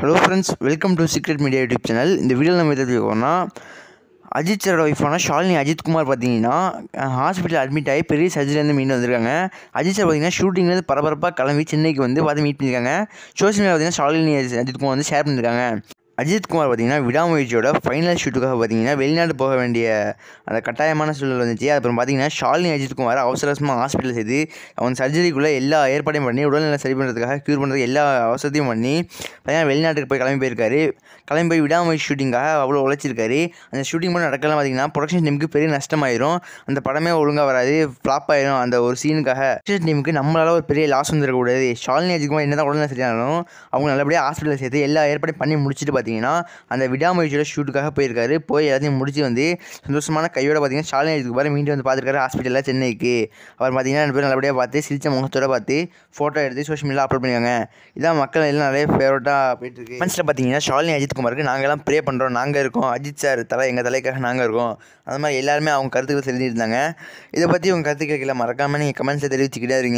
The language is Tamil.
Hello friends, welcome to secret media YouTube channel. இந்த வீடியோவில் நம்ம எதாவது போகிறோம்னா, அஜித் சாரோட ஒய்ஃபான ஷாலினி அஜித்குமார் பார்த்தீங்கன்னா ஹாஸ்பிட்டல் அட்மிட் ஆகி பெரிய சர்ஜரிலேருந்து மீண்டு வந்திருக்காங்க. அஜித் சார் பார்த்தீங்கன்னா ஷூட்டிங்லேருந்து பரபரப்பாக கிளம்பி சென்னைக்கு வந்து மீட் பண்ணியிருக்காங்க. சோஷியல் மீடியா பார்த்தீங்கன்னா ஷாலினி அஜித்குமார் வந்து ஷேர் பண்ணியிருக்காங்க. அஜித்குமார் பார்த்தீங்கன்னா விடாமுயற்சியோட ஃபைனல் ஷூட்டுக்காக பார்த்தீங்கன்னா வெளிநாடு போக வேண்டிய அந்த கட்டாயமான சூழல் வந்துச்சு. அப்புறம் பார்த்தீங்கன்னா ஷாலினி அஜித்குமார் அவசரமாக ஹாஸ்பிட்டல் சேர்த்து அவங்க சர்ஜரிக்குள்ளே எல்லா ஏற்பாடையும் பண்ணி உடல்நிலை சரி பண்ணுறதுக்காக க்யூர் பண்ணுறதுக்கு எல்லா அவசரத்தையும் பண்ணி பார்த்தீங்கன்னா வெளிநாட்டுக்கு போய் கிளம்பி போயிருக்காரு. கிளம்பி போய் விடாமுயற்சி ஷூட்டிங்காக அவ்வளோ உழைச்சிருக்காரு. அந்த ஷூட்டிங் மட்டும் நடக்கலாம் பார்த்தீங்கன்னா ப்ரொடக்ஷன் டீமுக்கு பெரிய நஷ்டமாயிரும். அந்த படமே ஒழுங்காக வராது, ஃப்ளாப் ஆயிரும். அந்த ஒரு சீனுக்காக ப்ரொடக்ஷன் டீமுக்கு நம்மளால் ஒரு பெரிய லாஸ் வந்துடக்கூடாது. ஷாலினி அஜித்குமார் என்ன தான் உடல்நிலை சரியானாலும் அவங்க நல்லபடியாக ஹாஸ்பிட்டலில் சேர்த்து எல்லா ஏற்பாடையும் பண்ணி முடிச்சுட்டு பார்த்தீங்கன்னா அந்த விடாமுயற்சியோட ஷூட்டுக்காக போயிருக்காரு. போய் எல்லாத்தையும் முடிச்சு வந்து சந்தோஷமான கையோட பார்த்தீங்கன்னா ஷாலினி அஜித்குமார் மீண்டும் வந்து பார்த்துருக்காரு ஹாஸ்பிட்டலில் சென்னைக்கு. அவர் பார்த்தீங்கன்னா 2 பேரும் நல்லபடியாக பார்த்து சிரிச்ச முகத்தோட பார்த்து ஃபோட்டோ எடுத்து சோஷியல் மீடியாவில் அப்லோட் பண்ணியிருக்காங்க. இதான் மக்கள் எல்லாம் நிறைய ஃபேவரட்டாக போயிட்டுருக்கு. கமெண்ட்ஸில் பார்த்தீங்கன்னா ஷாலினி அஜித்குமாருக்கு நாங்கள்லாம் ப்ரே பண்ணுறோம், நாங்கள் இருக்கோம், அஜித் சார் தலை எங்கள் தலைக்காக நாங்கள் இருக்கோம், அந்த மாதிரி எல்லாருமே அவங்க கருத்துக்கள் தெரிஞ்சுருந்தாங்க. இதை பற்றி உங்கள் கருத்துக்களை மறக்காமல் நீங்கள் கமெண்ட்ஸில் தெரிவிச்சுக்கிட்டே இருங்க.